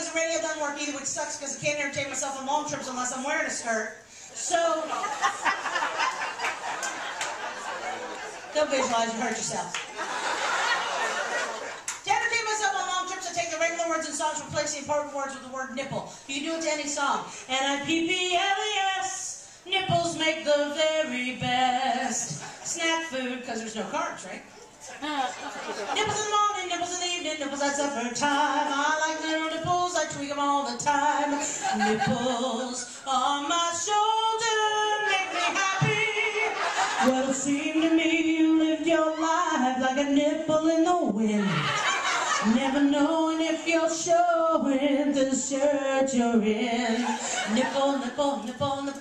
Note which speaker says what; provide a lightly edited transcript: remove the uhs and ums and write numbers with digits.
Speaker 1: because the radio doesn't work either, which sucks because I can't entertain myself on long trips unless I'm wearing a skirt. So, don't visualize you hurt yourself. To entertain myself on long trips, I take the regular words in songs, replace the important words with the word nipple. You can do it to any song. N-I-P-P-L-E-S, nipples make the very best snack food, because there's no carbs, right? Nipples in the morning, nipples in the evening, nipples at supper time. I like little nipples, I tweak them all the time. Nipples on my shoulder make me happy. Well, it seemed to me you lived your life like a nipple in the wind, never knowing if you're showing the shirt you're in. Nipple, nipple, nipple, nipple.